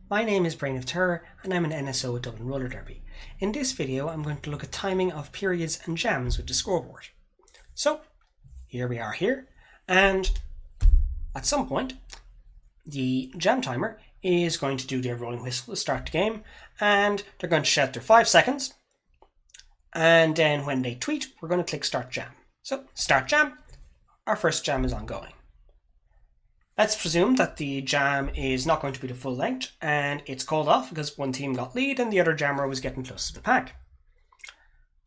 My name is Brain of Terror and I'm an NSO at Dublin Roller Derby. In this video I'm going to look at timing of periods and jams with the scoreboard. So here we are here, and at some point the jam timer is going to do their rolling whistle to start the game, and they're going to shout their 5 seconds, and then when they tweet we're going to click start jam. So start jam, our first jam is ongoing. Let's presume that the jam is not going to be the full length and it's called off because one team got lead and the other jammer was getting close to the pack.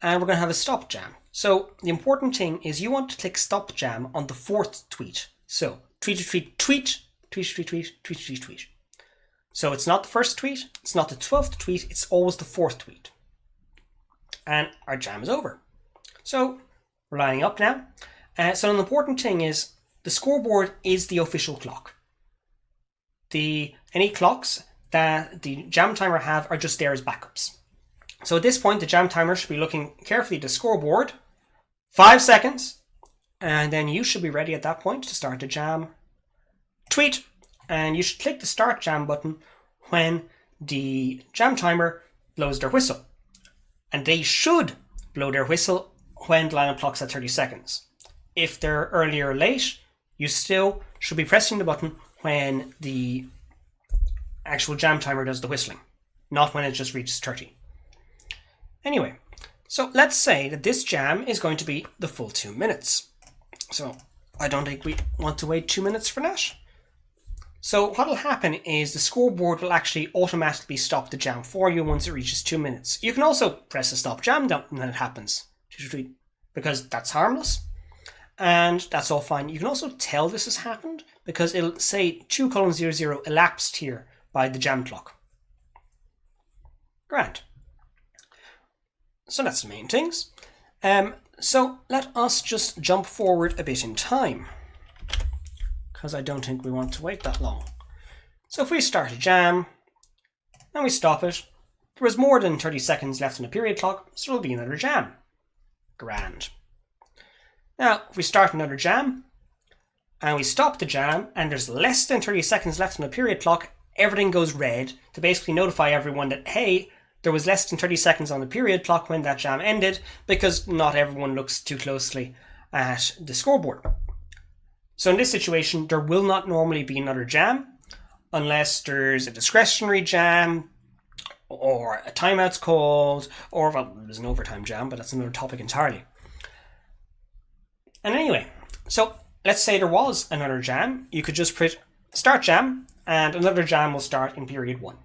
And we're going to have a stop jam. So the important thing is you want to click stop jam on the 4th tweet. So tweet, tweet, tweet, tweet, tweet, tweet, tweet, tweet, tweet. So it's not the first tweet, it's not the 12th tweet, it's always the 4th tweet. And our jam is over. So we're lining up now. So an important thing is the scoreboard is the official clock. Any clocks that the jam timer have are just there as backups. So at this point, the jam timer should be looking carefully at the scoreboard. 5 seconds. And then you should be ready at that point to start the jam. Tweet. And you should click the start jam button when the jam timer blows their whistle. And they should blow their whistle when the lineup clock's at 30 seconds. If they're early or late, you still should be pressing the button when the actual jam timer does the whistling, not when it just reaches 30. Anyway, so let's say that this jam is going to be the full 2 minutes. So I don't think we want to wait 2 minutes for that. So what will happen is the scoreboard will actually automatically stop the jam for you once it reaches 2 minutes. You can also press the stop jam when it happens, because that's harmless. And that's all fine. You can also tell this has happened because it'll say 2:00 elapsed here by the jam clock. Grand. So that's the main things. So let us just jump forward a bit in time, because I don't think we want to wait that long. So if we start a jam and we stop it, there was more than 30 seconds left in the period clock, so there'll be another jam. Grand. Now, if we start another jam, and we stop the jam, and there's less than 30 seconds left on the period clock, everything goes red to basically notify everyone that, hey, there was less than 30 seconds on the period clock when that jam ended, because not everyone looks too closely at the scoreboard. So in this situation, there will not normally be another jam, unless there's a discretionary jam, or a timeout's called, or, well, there's an overtime jam, but that's another topic entirely. And anyway, so let's say there was another jam. You could just press start jam, and another jam will start in period 1.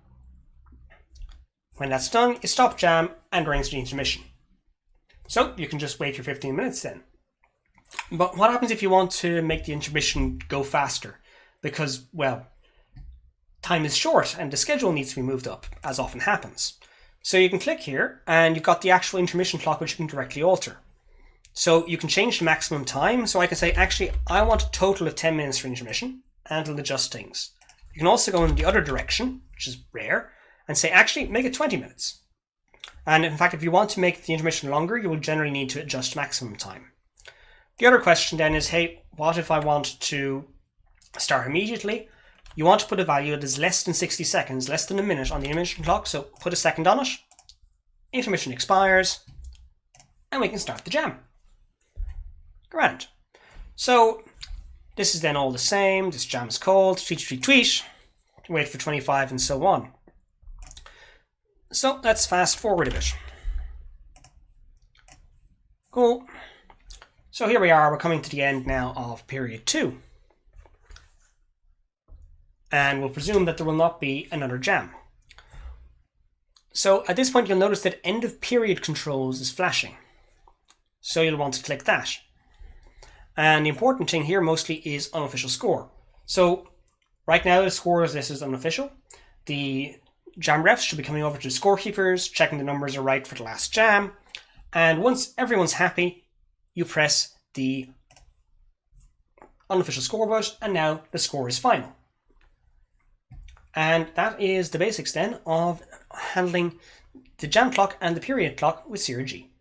When that's done, you stop jam and rings the intermission. So you can just wait your 15 minutes then. But what happens if you want to make the intermission go faster? Because, well, time is short and the schedule needs to be moved up, as often happens. So you can click here, and you've got the actual intermission clock, which you can directly alter. So you can change the maximum time. So I can say, actually, I want a total of 10 minutes for intermission, and it'll adjust things. You can also go in the other direction, which is rare, and say, actually, make it 20 minutes. And in fact, if you want to make the intermission longer, you will generally need to adjust maximum time. The other question then is, hey, what if I want to start immediately? You want to put a value that is less than 60 seconds, less than a minute on the intermission clock, so put a second on it. Intermission expires, and we can start the jam. Grand. So this is then all the same. This jam is called, tweet, tweet, tweet, wait for 25 and so on. So let's fast forward a bit. Cool. So here we are, we're coming to the end now of period 2. And we'll presume that there will not be another jam. So at this point you'll notice that end of period controls is flashing. So you'll want to click that. And the important thing here mostly is unofficial score. So right now the score is listed as unofficial. The jam refs should be coming over to the scorekeepers, checking the numbers are right for the last jam. And once everyone's happy, you press the unofficial score button, and now the score is final. And that is the basics then of handling the jam clock and the period clock with Zero G.